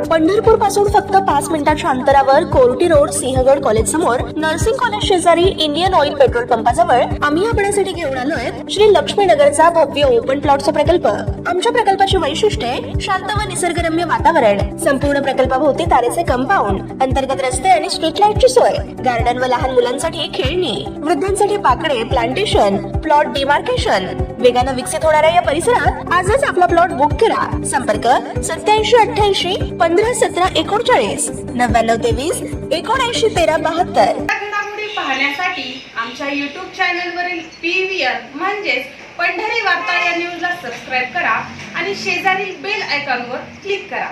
पंढरपूर पासून फक्त 5 मिनिटांच्या अंतरावर कोर्टी रोड सिंहगड कॉलेज समोर नर्सिंग कॉलेज शेजारी इंडियन ऑइल पेट्रोल पंपाजवळ आम्ही आपल्यासाठी घेऊन आलोय श्री लक्ष्मी नगरचा भव्य ओपन प्लॉटचा प्रकल्प। आमच्या प्रकल्पाची वैशिष्ट्ये शांत व निसर्गरम्य वातावरण, संपूर्ण प्रकल्पाभोवती तारेचे कंपाऊंड, अंतर्गत रस्ते आणि स्ट्रीट लाईटची सोय, गार्डन व लहान मुलांसाठी खेळणी, वृद्धांसाठी बाकडे, प्लांटेशन, प्लॉट डिमार्केशन। वेगानं विकसित होणाऱ्या या परिसरात आजच आपला प्लॉट बुक करा। संपर्क 8788 1517 39 9923 7913 72। घडामोडी पाहण्यासाठी आमच्या YouTube चॅनलवरील PVR म्हणजेच पंढरी वार्ता या न्यूजला सबस्क्राइब करा आणि शेजारील बेल आयकॉनवर क्लिक करा।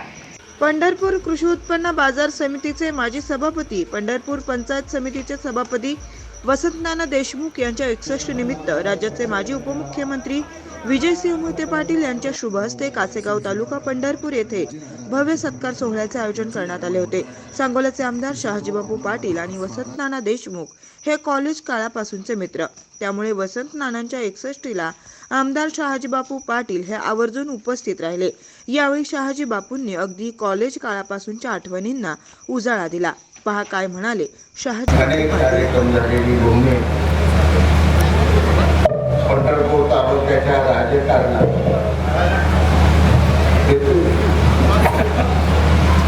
पंढरपूर कृषी उत्पन्न बाजार समितीचे माजी सभापती, पंढरपूर पंचायत समितीचे सभापती वसंतनाना देशमुख यांच्या 61 निमित्त राज्याचे माजी उपमुख्यमंत्री विजयसिंह मोहिते पाटील यांच्या शुभ हस्ते कासेगाव तालुका पंढरपूर येथे भव्य सत्कार सोहळ्याचे आयोजन करण्यात आले होते। सांगोल्याचे आमदार शहाजीबापू पाटील आणि वसंतनाना देशमुख हे कॉलेज काळापासूनचे मित्र, त्यामुळे वसंतनानांच्या 61ला आमदार शहाजीबापू पाटील हे आवर्जून उपस्थित राहिले। यावेळी शहाजीबापूंनी अगदी कॉलेज काळापासूनच्या आठवणींना उजाळा दिला। पहा काय म्हणाले अनेक कार्यक्रम झालेली भूमी पंढरपूर तालुक्याच्या राजकारणात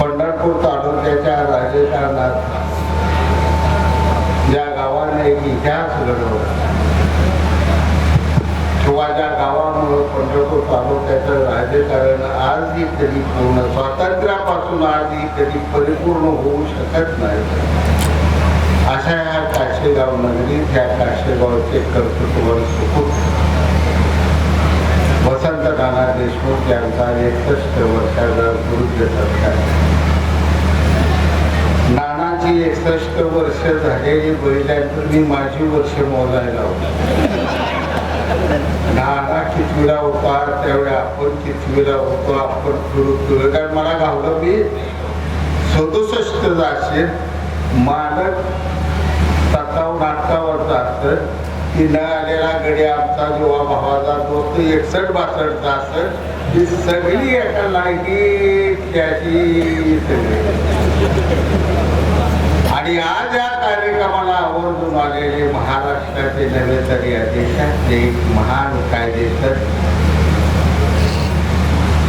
पंढरपूर तालुक्याच्या राजकारणात ज्या गावाने एक इतिहास घडवला किंवा ज्या गावामुळे पंढरपूर तालुक्याचं राजकारण आजही कधी पूर्ण स्वातंत्र्यापासून आजही कधी परिपूर्ण होऊ शकत नाही, अशा या काशेगाव नगरीत या काशेगावचे कर्तृत्व सुपूत वसंतनाना देशमुख यांचा 61 वर्षाचा गुरुत्व सत्कार। नानाची 61 वर्ष झालेली बैलांतर मी माझी वर्ष मोजायला होती। नाना कितवीला होता त्यावेळी आपण कितवीला होतो, आपण फिरू काय मला गावलं मी 67 जाशील मालक 57-58 असत की न आलेला गडी आमचा जेव्हा भावाचा तो 61-62 असत ही सगळी एका लायकी त्याची आणि आज या कार्यक्रमाला आवर्जून आलेले महाराष्ट्राचे नव्हे तर या देशातले एक महान कायदेतर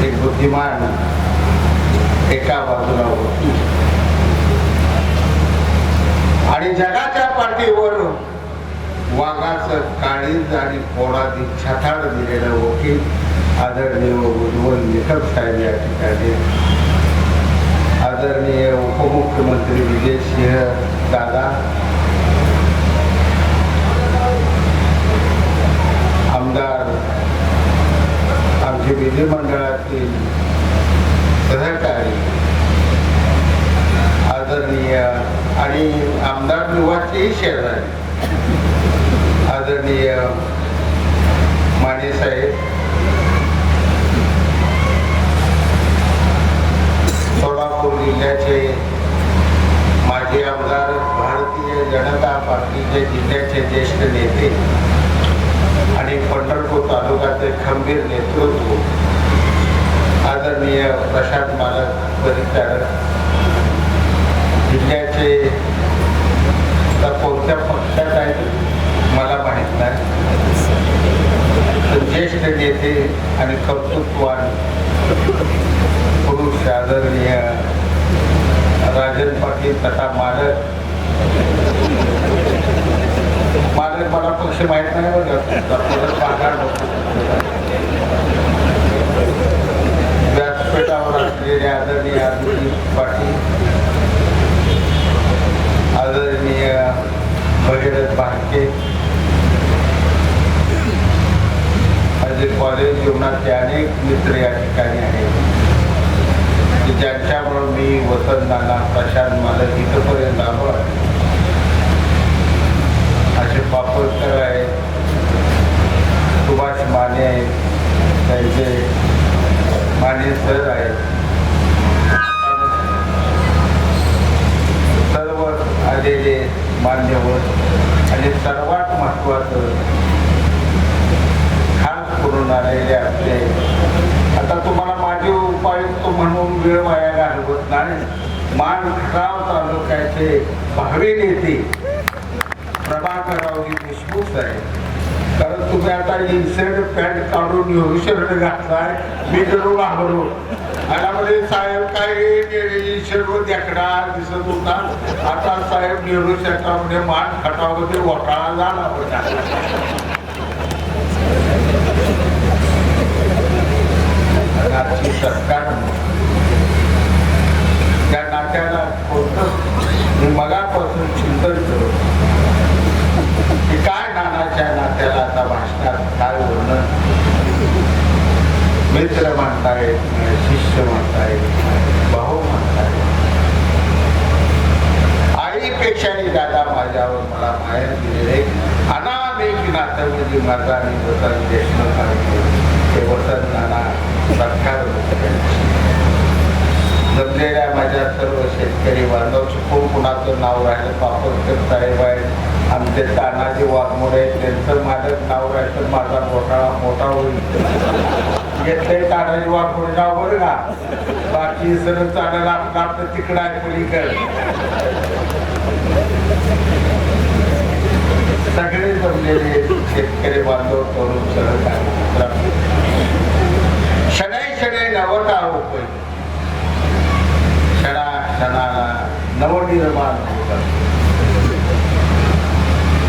एक बुद्धिमान एका बाजूला होती आणि जगाच्या पाठीवर वाघाचं काळीज आणि पोळाची छाताड दिलेलं वकील आदरणीय उज्ज्वल निकम साहेब या ठिकाणी, आदरणीय उपमुख्यमंत्री विजयसिंह दादा, आमदार आमचे विधिमंडळातील सहकारी आदरणीय आणि आमदार निवासचेही शेजारी आदरणीय माने साहेब, सोलापूर जिल्ह्याचे माजी आमदार, भारतीय जनता पार्टीचे जिल्ह्याचे ज्येष्ठ नेते आणि पंढरपूर तालुक्याचे खंबीर नेतृत्व आदरणीय प्रशांत मालक परिचारक, जिल्ह्याचे कोणत्या पक्षात आहेत मला माहीत नाही, ज्येष्ठ नेते आणि कर्तृत्ववान पुरुष आदरणीय राजन पाटील तथा मालक मला पक्ष माहीत नाही व्यासपीठावर असलेले आदरणीय अभिजित पाटील, आदरणीय भगीरथ भाटके, माझे कॉलेज जीवनाचे अनेक मित्र या ठिकाणी आहेत की ज्यांच्यामुळे मी वसंतनाना, प्रशांत मालक इथपर्यंत आलो आहे। असे पापडकर आहेत, सुभाष माने त्यांचे माने सर आहेत, सर्व आलेले मान्यवर आणि सर्वात महत्वाचं खास करून आलेले आपले, आता तुम्हाला माझे उपायुक्त म्हणून वेळ वाया घालवत नाही, माणगाव तालुक्याचे भावी नेते प्रभाकररावजी देशमुख आहे. कारण तुम्ही आता इन्सेंट पॅन्ट काढून नेहरू शर्ट घातलाय, मी करू घाबरू आणि साहेब काय शर्ट देखडा दिसत होता. आता साहेब नेहरू शर्टामध्ये मान खटावमध्ये घोटाळा झाला होता. आजची सरकार त्या नात्याला कोणतं मी मगापासून चिंतन करू की काय नानाच्या नात्याला आता भाषणात काय वर्णन. मित्र म्हणतायत, शिष्य म्हणतायत, भाऊ म्हणतायत. आईपेक्षाही दादा माझ्यावर मला माया दिलेले अनामिक नातं म्हणजे माझा आणि वसंत देशमुख हे वसंत नाना सरकार जमलेल्या माझ्या सर्व शेतकरी बांधव चुकून कुणाचं नाव राहिलं, पापडकर साहेब आहेत, आमचे तानाजी वाघमोडे आहेत, त्यांचं माझं नाव राहिलं, माझा घोटाळा मोठा होईल. घेतलंय तानाजी वाघमोडे नाव बरं का, बाकी सगळं चालेल आपलं आपलं तिकडं आहे पलीकडे. सगळे जमलेले शेतकरी बांधव तरुण सहकारी शनै शनै नवत आरोप क्षणा क्षणाला नवनिर्माण होतात.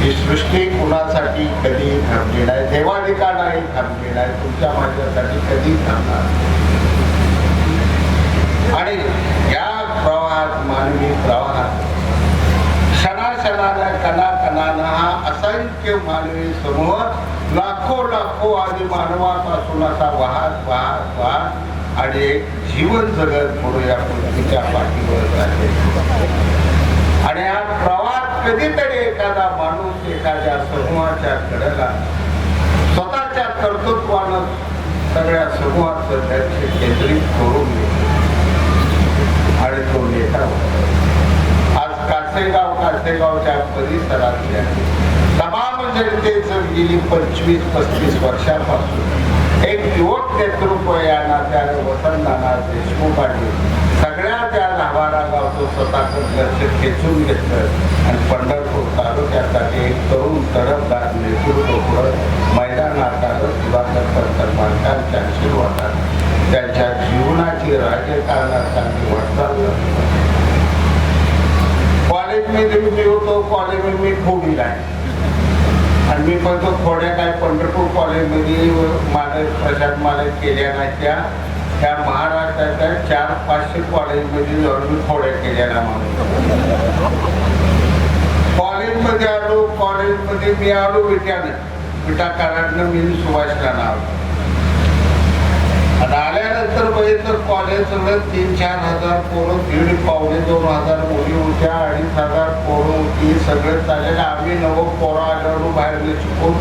ही सृष्टी कुणासाठी कधी थांबली नाही, देवादिका नाही थांबली नाही, तुमच्या माझ्यासाठी कधी थांबणार. आणि या प्रवाहात मानवी प्रवाहात क्षणाक्षणाला कणा कणाना हा असंख्य मानवी समूह लाखो लाखो आधी मानवापासून असा वाहत वाहत वाहत आणि एक जीवन जगत म्हणून या पृथ्वीच्या पाठीवर राहते. आणि या प्रवाहात कधीतरी एखादा माणूस एखाद्या समूहाच्या कडेला स्वतःच्या कर्तृत्वानं सगळ्या समूहाचं लक्ष केंद्रित करून घेतो आणि तो नेता होता. आज कासेगावच्या परिसरातल्या तमाम जनतेचं गेली 25-35 वर्षापासून एक युवक नेतृत्व या नात्याने वसंत नाना देशमुखांनी सगळ्या त्या लाभारा गावचं स्वतःचं लक्ष खेचून घेतलं आणि पंढरपूर तालुक्यासाठी एक तरुण तरफदार नेतृत्व पुढं मैदानात आलं. सुधाकर पंतप्रधानांच्या आशीर्वादात त्यांच्या जीवनाची राजकारणात त्यांची वाटचाल. कॉलेजमध्ये मी होतो, कॉलेजमध्ये मी खोडी आहे आणि मी पण तो खोड्या काय पंढरपूर कॉलेजमध्ये मालक प्रशांत मालक केल्या नाही. त्या महाराष्ट्राच्या 400-500 कॉलेजमध्ये जाऊन मी खोड्या केलेल्या म्हणून कॉलेजमध्ये आलो. कॉलेजमध्ये मी आलो विटा कराडनं मी सुभाषला नाव आणि आल्यानंतर बघितलं कॉलेज सगळं 3-4 हजार पोरं, 1,500-2 हजार मुली होत्या, 2,500 पोरं होती, सगळं चालेल. आम्ही 9 पोरं आल्यावर बाहेर चुकून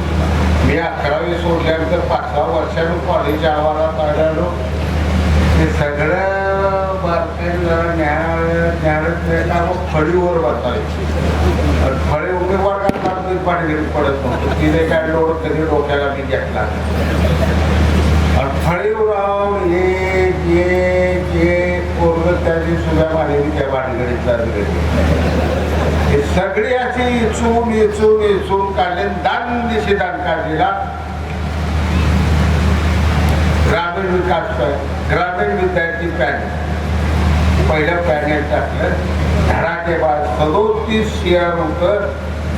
मी 11वी सोडल्यानंतर 5व्या वर्षानं कॉलेजच्या आवारात आल्यालो. ते सगळं बारकाईला न्यायालयात फळीवर बसायची आणि फळे उमेदवार करतात पाणी पडत नव्हतं. तिने काय लोड कधी डोक्याला मी घेतला. फळीवराव एक पोरग त्याची सुद्धा मानवी त्या भानगडीत लागले. हे सगळी अशी इचून काढले. दान दिशे दान काढलेला ग्रामीण विकास ग्रामीण विद्यार्थी पॅनल पहिलं पॅनल टाकलं. धडाके बाद 37 शेअर होतं.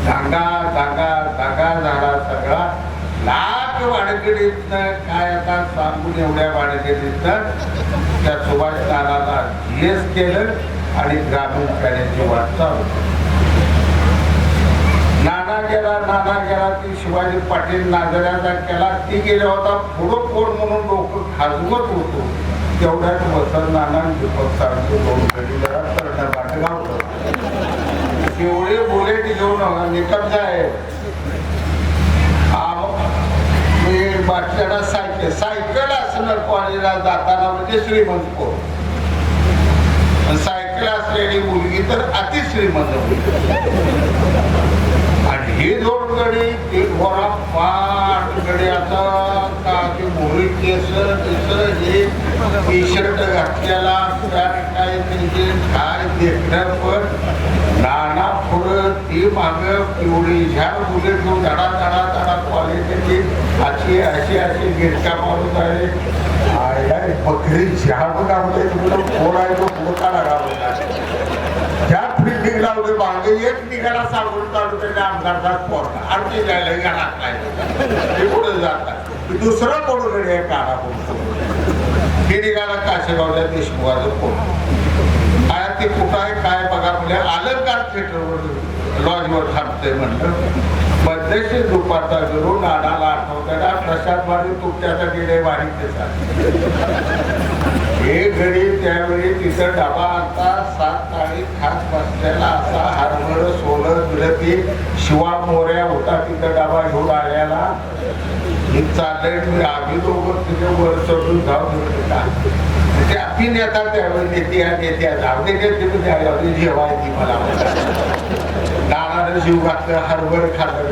धागा झाला सगळा. लाख वाडगडीतनं काय आता सांगून एवढ्या वाडगडीतनं त्या सुभाष नानाला जीएस केलं आणि ग्रामीण पॅनलची वाटचाल. नाना गेला ती शिवाजी पाटील नाजऱ्याचा केला. ती गेला होता पुढं कोण म्हणून लोक खाजवत होतो. तेवढ्यात वसंत नाना दीपक सारखे 2 गडी जरा तरणं बाटगावलं. एवढे बुलेट घेऊन निकम साहेब बाटल्याला सायकल असणार कॉलेजला जाताना म्हणजे श्रीमंत पोर. सायकल असलेली मुलगी तर अति श्रीमंत मुलगी. आणि ही 2 गडी एक घोडा 5 गडी आता का ती मोहरी केस हे टी शर्ट घातलेला काय फंक्शन काय देखणं, पण नाना पुढं ती मागं पिवळी झाड मुले घेऊन धडा धडा धडा कॉलेजची अशी गिरका मारून आहे. बकरी झाड गावले तुला फोडायचं पोटा लागा ज्या फिल्डिंग लावले मागे एक निघाला सांगून काढून त्याने आमदारचा पोरला आरती द्यायला घरात नाही ते पुढे जातात दुसरा कोण घडी काढा हे निघाला काशेगावल्या देशमुखाचं पोट काय ते कुठं आहे काय बघा म्हणजे अलंकार थिएटरवर लॉजवर थांबतंय म्हणलं. मध्यशीर दुपारचा गुरु नानाला आठवताना प्रसाद वाढी तुमच्याचा गेले वाढीचे हे घडी त्यावेळी तिथं डबा आता 7 ताळी खास बसलेला असा हरभर सोलं विरती शिवा मोऱ्या होता तिथं डबा घेऊन आल्याला चाललंय मी आम्ही दोघं तिथे वर चढून जाऊ का ते आपली नेता त्यावेळी नेत्या जाऊ दे जेवायची मला नानानं जीव घातलं हरभर खाल्लं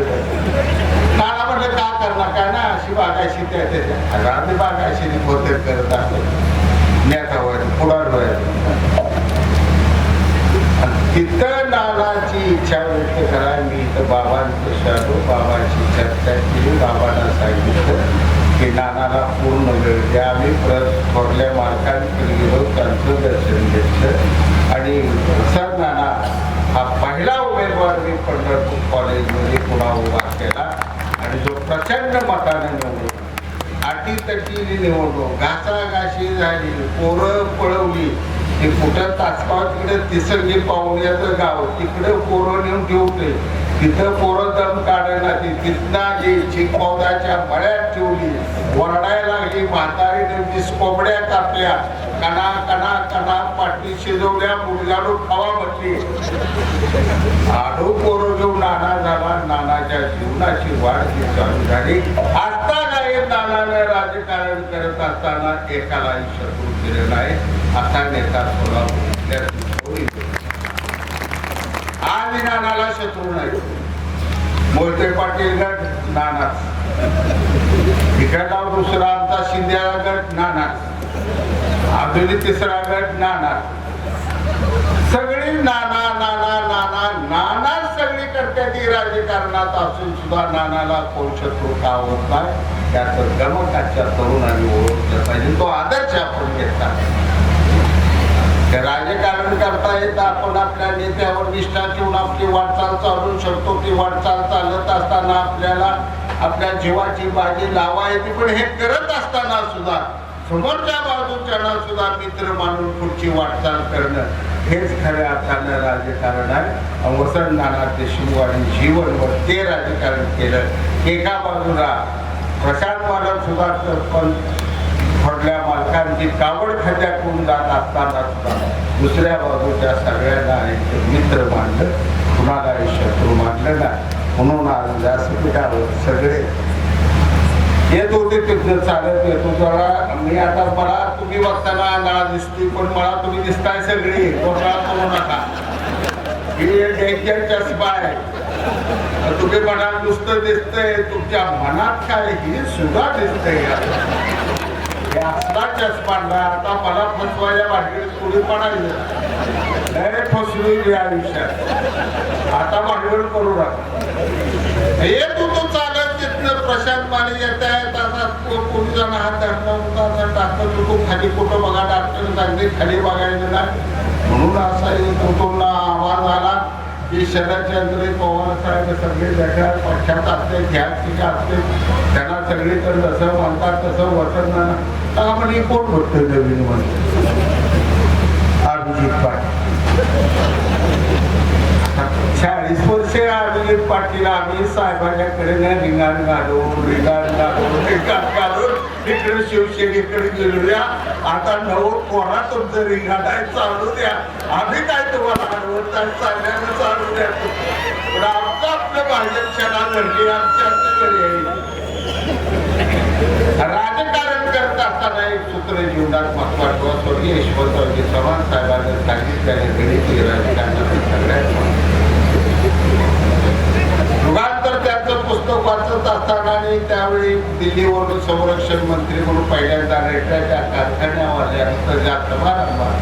नाना म्हटलं का करणार काय ना अशी बागायची त्याच्या रात्री बागायची होते करत असत नेता व्हायचं पुढार व्हायचं. तिथं नानाची इच्छा व्यक्त करा. मी इथं बाबांचं शाडू बाबाची चर्चा केली. बाबांना सांगितलं की नानाला पूर्ण वेळ द्या. आम्ही परत थोरल्या मालकांकडे गेलो त्यांचं दर्शन घेतलं आणि सर नाना हा पहिला उमेदवार मी पंढरपूर कॉलेजमध्ये पुन्हा उभा केला आणि जो प्रचंड मताने निवडलो अटीतटीने निवडलो घासाघाशी झाली पोरं पळवली ते कुठं तासगाव तिकडे तिसरगी पाहुण्याचं गाव तिकडे पोरं नेऊन ठेवते तिथं पोरं दम काढायला तिथना जी चिकपौदाच्या मळ्यात ठेवली वरडायला लागली म्हातारी कोंबड्या कापल्या कणा कणा कणा पाठी शिजवल्या मुलगाडू खावा म्हटली आडू पोरं घेऊन नाना झाला. नानाच्या जीवनाची वाढ जी चालू झाली. आता नाही नानाने राजकारण करत असताना एकालाही शत्रू केले नाही. असा नेता आज नानाला शत्रू नाही. मोहिते पाटील गट नानाच इकडला दुसरा आमचा शिंदेला गट नानाच अजून तिसरा गट नाना सगळी नाना नाना नाना नाना सगळी करते ती राजकारणात असून सुद्धा नानाला कोण शत्रू का होत नाही त्याचं गमकाच्या तरुणांनी ओळखलं पाहिजे. तो आदर्श आपण घेतला राजकारण करता येत आपण आपल्या नेत्यावर निष्ठा ठेवून आपली वाटचाल चालू शकतो. ती वाटचाल चालत असताना आपल्याला आपल्या जीवाची बाजी लावायची पण हे करत असताना सुद्धा समोरच्या बाजूच्या सुद्धा मित्र मानून पुढची वाटचाल करणं हेच खऱ्या अर्थानं राजकारण आहे. वसंत नाना देशमुख आणि जीवनवर ते राजकारण केलं. एका बाजूला प्रशांत मालक सुद्धा पण थोडल्या मालकांची कावड खात्या करून जात असताना सुद्धा दुसऱ्या बाजूच्या सगळ्यांना एक मित्र मानलं कुणालाही शत्रू मानलं नाही. म्हणून आज व्यासपीठावर सगळे येत होते तिथं चालत येतो जरा मी आता मला तुम्ही बघताना अंगाळा दिसते पण मला तुम्ही दिसताय सगळी कोणाला करू नका ही डेंजर चष्मा आहे. तुम्ही मनात नुसतं दिसतंय तुमच्या मनात काय ही सुद्धा दिसतंय. हे असला चष्मा आता मला फसवायला भांडीत पुढे पडायला फसवी आयुष्यात आता भांडवल करू नका. हे तू चालत तिथनं प्रशांत माने येत आहे तसा पोलिसांना हात धरला टाकत होतो खाली कुठं बघा डॉक्टर सांगते खाली बघायचं नाही म्हणून असा कुटुंबला आवाज आला की शरदचंद्र पवार साहेब सगळे जगात पक्षात असते घ्यात टीका असते त्यांना सगळे तर जसं म्हणतात तसं वसंत आपण कोण बघतो नवीन म्हणतो अभिजित पाटील 40 वर्षे अभिजित पाटील आम्ही साहेबांच्याकडे रिंगाण घालून इकडे शिवसेनेकडे गेलोया. आता नवं कोणा तुमचं रिंगाण आहे चालू द्या आम्ही काय तुम्हाला अडवत चालल्यानं चालू द्या पण आमचं आपलं भाजप क्षणा घडली आमच्याकडे राजकारण करत असताना एक सूत्र जीवनात महत्वाचं स्वर्गीय यशवंतरावजी चव्हाण साहेबांनी सांगितल्याने गणित राजकारणात सगळ्यात युगांतर त्यांचं पुस्तक वाचत असताना आणि त्यावेळी दिल्लीवरून संरक्षण मंत्री म्हणून पहिल्यांदा रेड्याच्या कारखान्यावाल्यांचं ज्या समारंभात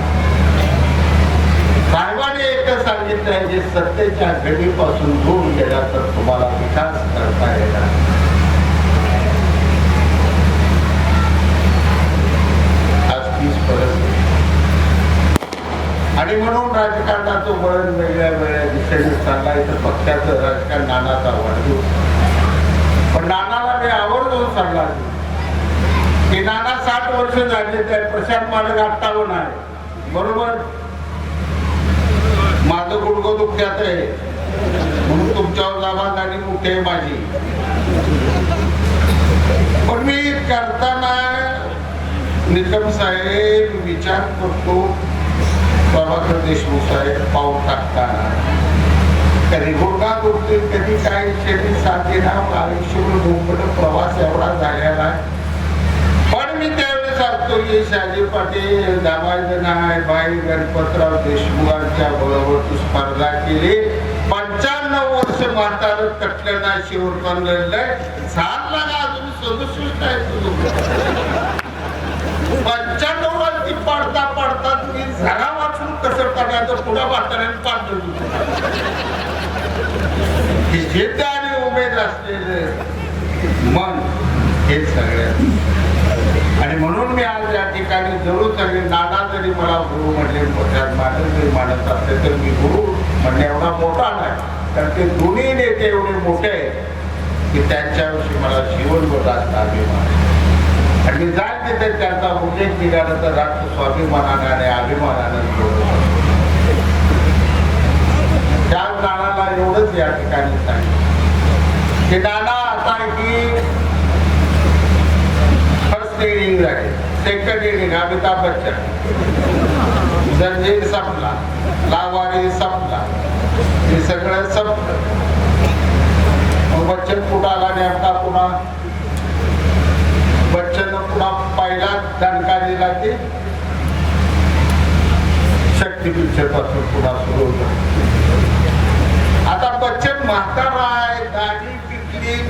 सत्तेच्या घडीपासून दूर गेला तर तुम्हाला विकास करता येणार. आज तीच परिस्थिती आणि म्हणून राजकारणाचं वळण वेगळ्या वेगळ्या दिशेने चाललाय. तर पक्षाचं राजकारण नानाचा वाढदिवस, पण नानाला मी आवर्जून सांगला की नाना 60 वर्ष झाले, त्या प्रशांत मालक 58 आहे, बरोबर. माझं गुडघं दुखत्यात आहे म्हणून तुमच्यावर जबाबदारी मोठी आहे माझी. पण मी करताना निकम साहेब विचार करतो, प्रभाकर देशमुख साहेब पाऊल टाकताना कधी गुडघा दुखते, कधी काही शेती साथीना आयुष्यभर दुःखद प्रवास एवढा झालेला आहे. पण मी त्यावेळेस सांगतो की शाजी पाटील, दामाजी नायकभाई, गणपतराव देशमुखांच्या बरोबर तू स्पर्धा केली. 95 वर्ष म्हातारं कटलं ना शिवरपण लढलंय. 7 लाख अजून 67 आहे तुझं. 95 वरती पडता पडता तुम्ही झरा वाचून कसं टाकायचं पुढे म्हाताऱ्याने पाडलं. हे जिद्द आणि उमेद असलेले मन हे सगळ्यात. आणि म्हणून मी आज या ठिकाणी जरूर सगळे नाना जरी मला गुरु म्हणले, मानत जरी मानत असले तर मी गुरु म्हणणे एवढा मोठा नाही, तर ते दोन्ही नेते एवढे मोठे आहेत की त्यांच्याविषयी मला जीवनभर जास्त अभिमान आहे. आणि मी जात तिथे त्यांचा उल्लेख निघाला तर राष्ट्र स्वाभिमानाने आणि अभिमानाने बोलतो. त्या नानाला एवढंच या ठिकाणी सांगितलं की नाना आता की इनिंग आहे, सेकंड इनिंग अमिताभ बच्चन, जंजीर संपला, लावारी संपला, हे सगळं संपलं. मग बच्चन कुठं आला नेमका, पुन्हा बच्चन पुन्हा पहिला दणका दिला की शक्ती पिक्चर पासून पुन्हा सुरू होतं. आता बच्चन म्हातारा आहे, दाढी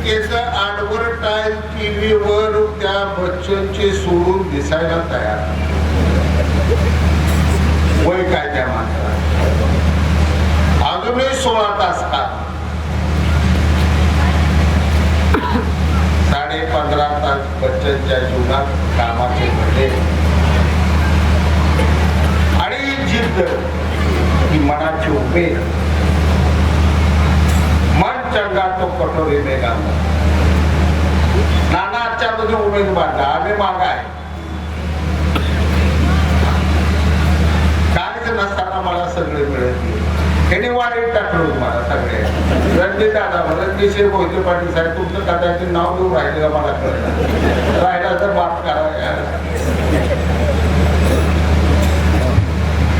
केस ऍडव्हर्टाईज टीव्हीवर त्या बच्चनचे सोडून दिसायला तयार. वय काय त्या माणसाला अजूनही 16 तास का 15.5 तास बच्चनच्या जीवनात कामाचे घडले. आणि जिद्द ही मनाची उमेद, मन चंगा तो कटोरी में गांधा. नाना आजच्यापासून उमेद बांधला, आम्ही मागाय काहीच नसताना मला सगळे मिळत. त्याने वाढीत टाकलं मला सगळे. रणजित दादा, रणजित मोहिते पाटील साहेब, तुमचं कदाचित नाव घेऊन राहिलं का मला कळलं, राहिला तर माफ करा.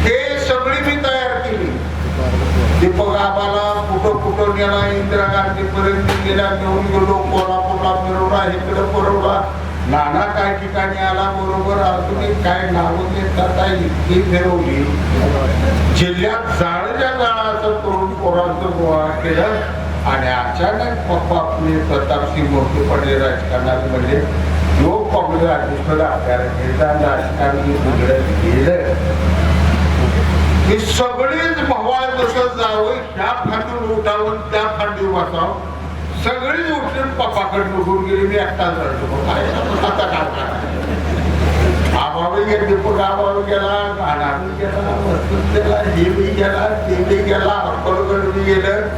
हे सगळी मी तयार केली. दीपक आबाला कुठं गेला, इंदिरा गांधी पर्यंत गेला, घेऊन गेलो, कोल्हापूरला फिरवला, इकडे फिरवला. नाना काय ठिकाणी आला, बरोबर अजून काय नावं घेतात इतकी फिरवली. जिल्ह्यात जाळच्या जाळाचं करून पोरांचं गोळा केलं. आणि अचानक पप्पा आपले प्रतापसिंह मोठे पडले राजकारणात. म्हणजे लोक काँग्रेस अधिष्ठित आपल्याला घेतात, राजकारणी बिघडत गेलं. ही सगळीच भवाळ जसं जावं, ह्या फांदीवर उठावून त्या फांदीवर बसावं, सगळीच उठून पप्पाकडे निघून गेली. मी एकटाच रडतो, आता काय करायचं. आबावी गेला, दीपक आबावी गेला, गाणावी गेला, वस्तूत गेला, हे बी गेला, ते बी गेला, अक्कलगड बी गेलं,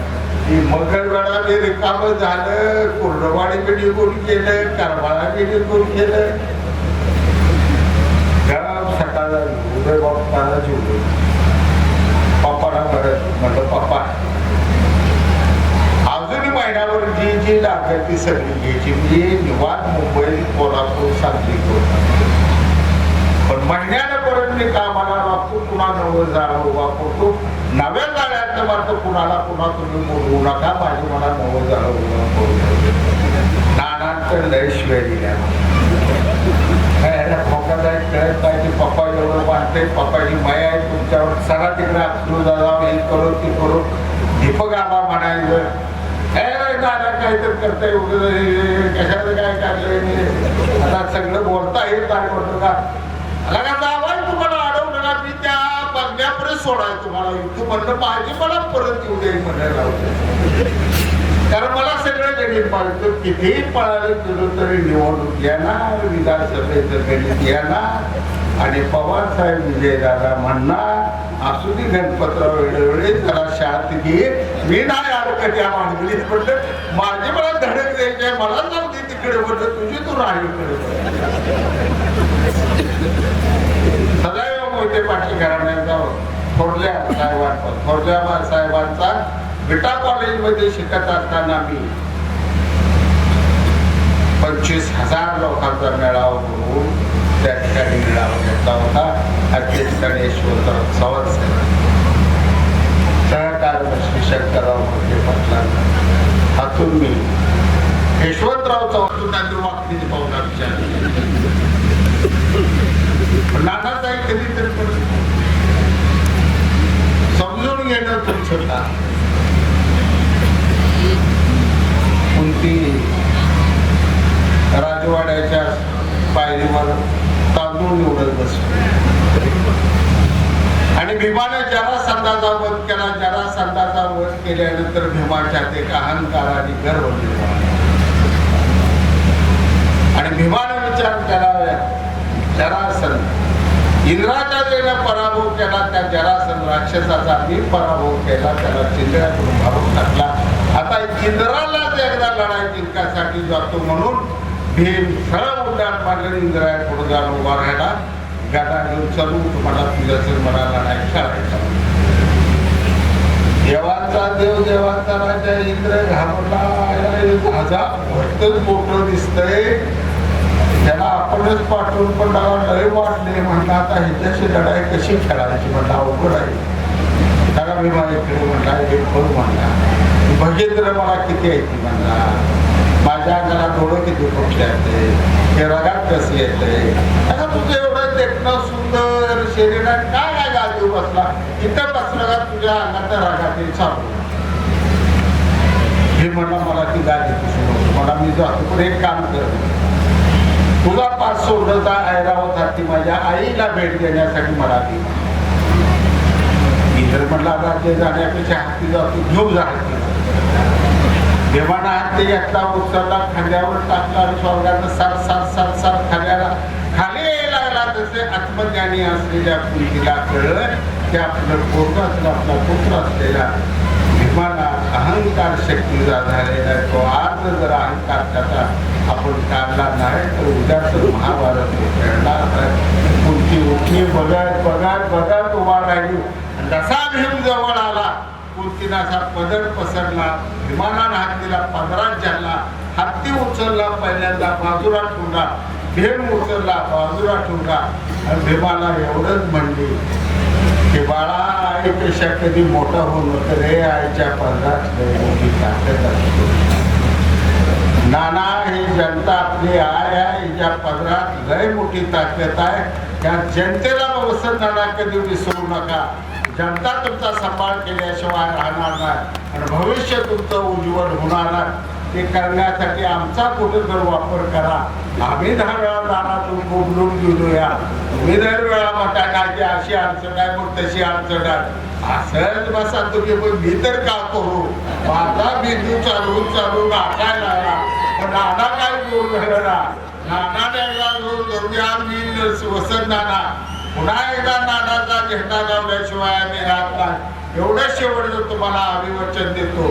मंगळवेढा बी रिकामं झालं, कुर्डवाडी बी निघून गेलं, करमाळा बी निघून गेलं. सकाळ उदय बाप्पाला जेवलो. पप्पाला म्हणलं पप्पा अजूनही महिन्यावर जी लागेल ती सगळी घ्यायची. मी निवांत मुंबई, कोल्हापूर, सांगली करतो, पण महिन्याला परत मी कामाला लागतो. पुन्हा नवं जाळं वापरतो. नव्या जाळ्याचं मार्ग कुणाला पुन्हा तुम्ही बोलवू नका, माझी मला नवं जाळं उभं करू. नानांचं लय शिवाय दिल्या कळत नाही की पप्पा एवढं बांधते, पप्पाची माया आहे तुमच्यावर, सगळा तिकडे आपलू दादा हे करू ती करू. दीपक आबा म्हणायचं, हे दादा काहीतरी करताय, कशाचं काय काढलंय. आता सगळं बोलता येत काय बोलतो का, तुम्हाला अडवलं ना. मी त्या बघण्यापर्यंत सोडाय तुम्हाला इथं म्हणलं पाहिजे मला परत येऊ दे म्हणायला लावते. कारण मला सगळं गणित पाहिजे. कितीही पळायला गेलो तरी निवडणूक येणार, विधानसभेचं गणित येणार आणि पवार साहेब विजयदादा म्हणणार असू दे गणपतराव वेळोवेळी जरा शाळेत घे, मी नाही अडकत या मांडगीत म्हटलं. माझे मला धडक द्यायचे मला जाऊ दे तिकडे म्हटलं, तुझी तू राहिली सदैव मोहिते पाटील घराण्याचा थोरल्या साहेबांचा विटा कॉलेजमध्ये शिकत असताना मी 25,000 लोकांचा मेळावा करून त्या ठिकाणी मेळावा घेतला होता. अध्यक्षस्थानी यशवंतराव चव्हाण साहेब, सहकार श्री शंकरराव मोहिते पाटलांना हातून मी यशवंतराव चव्हाण त्यांनी वाकडी पावला विचारली. नानाताई कधीतरी समजून घेणं तुमचं का कोणती राजवाड्याच्या पायरीवर तांदूळ निवडत बसतो आणि भीमाने जरासंधाचा वध केला. जरासंधाचा वध केल्यानंतर भीमाच्यात एक अहंकार आणि गर्व निर्माण आणि भीमाने विचार केला जरासंध इंद्राच्या देण्यात पराभव केला, त्या जरासंध राक्षसाचा मी पराभव केला, त्याला चिंद्राकडून मारून टाकला. आता इंद्रालाच एकदा लढाई जिंकण्यासाठी जातो म्हणून भीम सरळ उड्डाण मारलं. इंद्राया पुढे जाऊन उभा राहिला, गाडा घेऊन चालू तुम्हाला तुझ्याच मला लढाई खेळायचा. देवांचा देव देवांचा राजा इंद्र घाबरला, भटकच मोठं दिसतंय, त्याला आपणच पाठवून पण लय वाटले म्हणलं आता ह्याच्याशी लढाई कशी खेळायची म्हणलं अवघड आहे. त्याला मी माझ्याकडे म्हणला एक फोन म्हणला भगेंद्र मला किती येते म्हणला, माझ्या अंगाला डोळं किती फुटले येते, हे रगात कसे येते, आता तुझं एवढं देखणं सुंदर शरीरात काय काय गाजू बसला इथं बसलं का तुझ्या अंगात रगात चालू. हे म्हणलं मला ती गाडी मला मी जातो पण एक काम कर, तुझा पास सोडता ऐरावत हाती माझ्या आईला भेट देण्यासाठी मला ती इतर म्हटला राज्य जाण्यापेक्षा हाती जातो घेऊन जा. देवाना हाती घेतला, उचलला, खांद्यावर टाकला आणि स्वर्गाचं सार सार सार सार खाल्याला खाली यायला लागला. तसे आत्मज्ञानी असलेल्या पुरीला कळलं की आपलं पोरगा आपला पुत्र असलेला भीमाला अहंकार शक्तीचा झालेला तो आज जर अहंकार त्याचा आपण काढला नाही तर उद्याच महाभारत खेळणार. पुढची उठली बघत बघत बघत उभा राहिली. जसा भीम जवळ आला कुंतीनाचा पदर पसरला, भीमानानं हात दिला, पदरात झाला, हत्ती उचलला, पहिल्यांदा बाजूला ठेवला, भीम उचलला, बाजूला ठेवला आणि भीमाला एवढंच म्हणली की बाळा आईपेक्षा कधी मोठा होऊ नका रे, आईच्या पदरात मोठी ताकद असते. नाना ही जनता आपली आय आहे, हिच्या पदरात लय मोठी ताकद आहे. त्या जनतेला वसंत नाना कधी विसरू नका. जनता तुमचा सांभाळ केल्याशिवाय राहणार नाही आणि भविष्य तुमचं उज्ज्वल होणार नाही. ते करण्यासाठी आमचा कुठं जर वापर करा. आम्ही 10 वेळा दारातून बोबलून गेलोया, तुम्ही 10 वेळा म्हणता काय की अशी अडचण आहे मग तशी अडचण आहे असंच बसा तुम्ही. पण मी तर का करू, माझा बिंदू चालून नाकायला लागला. पण नाना काय बोल झाला, नानाने एकदा जोर धरूया मी वसंत नाना, पुन्हा एकदा नानाचा झेंडा लावल्याशिवाय आम्ही राहत नाही. एवढं शेवटचं तुम्हाला अभिवचन देतो.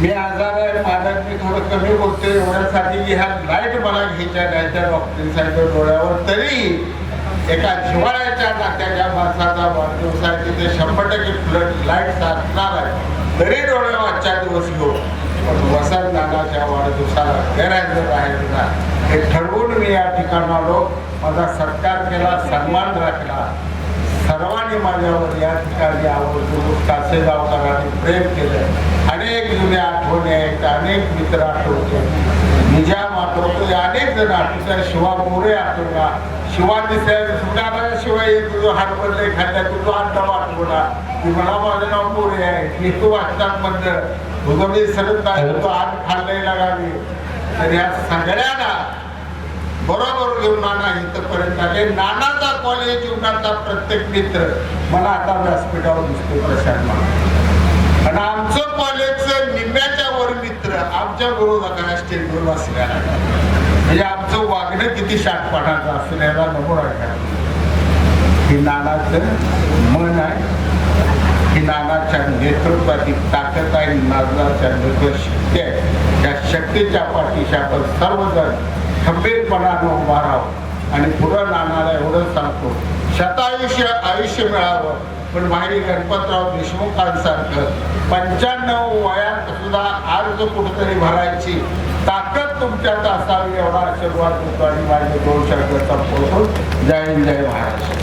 मी आजार आहे, माझ्यात मी थोडं कमी बोलतो एवढ्यासाठी ह्या लाईट मला घ्यायच्या नाही त्या डॉक्टरींसारख्या डोळ्यावर. तरी एका जिव्हाळ्याच्या नात्याच्या माणसाचा वाढदिवस आहे तिथे 100% फ्लड लाईट साचणार आहे तरी डोळे आजच्या दिवस घेऊ. पण वसंत नानाच्या वाढदिवसाला गैरहजर राहायचं ना हे ठरवून मी या ठिकाणी आलो. माझा सत्कार केला, सन्मान राखला. सर्वांनी माझ्यावर या ठिकाणी आवर्जून कासेगावकरांनी प्रेम केलं. अनेक जुन्या आठवणी आहेत, अनेक मित्र आठवते, निजाम आठवतो, अनेक जण आठवतात. शिवा मोरे आठवला, शिवा दिसायला शिवाय तुझं हात पडले खाल्ल्या तुझं आठवण आठवला की मला माझं नाव मोरे आहे मी तू वाचतात म्हणलं तुझं मी सरत नाही तो हात खाल्लाय लागावी. तर या सगळ्यांना बरोबर घेऊन नाना इथपर्यंत आले. नानाचा कॉलेज जीवनाचा प्रत्येक मित्र मला आता व्यासपीठावर दिसतो प्रशांत म्हणून. आणि आमचं कॉलेजचं निम्म्याच्या वर मित्र आमच्या विरोधकांना स्टेजवर बसलेला. म्हणजे आमचं वागणं किती शाटपणाचं असं याला नमूद आहे. ही नानाचं मन आहे, ही नानाच्या नेतृत्वाची ताकद आहे, नानाच्या शक्ती आहे. त्या शक्तीच्या पाठीशी आपण सर्वजण खंबीरपणानं उभा राहावं. आणि पुढं नानाला एवढं सांगतो, आयुष्य मिळावं. पण माहिती गणपतराव देशमुखांसारखं 95 वयात सुद्धा अर्ज कुठेतरी भरायची ताकद तुमच्यात असावी एवढा आशीर्वाद होतो. आणि माझे 2 शब्द संपवतो. जय हिंद, जय महाराष्ट्र.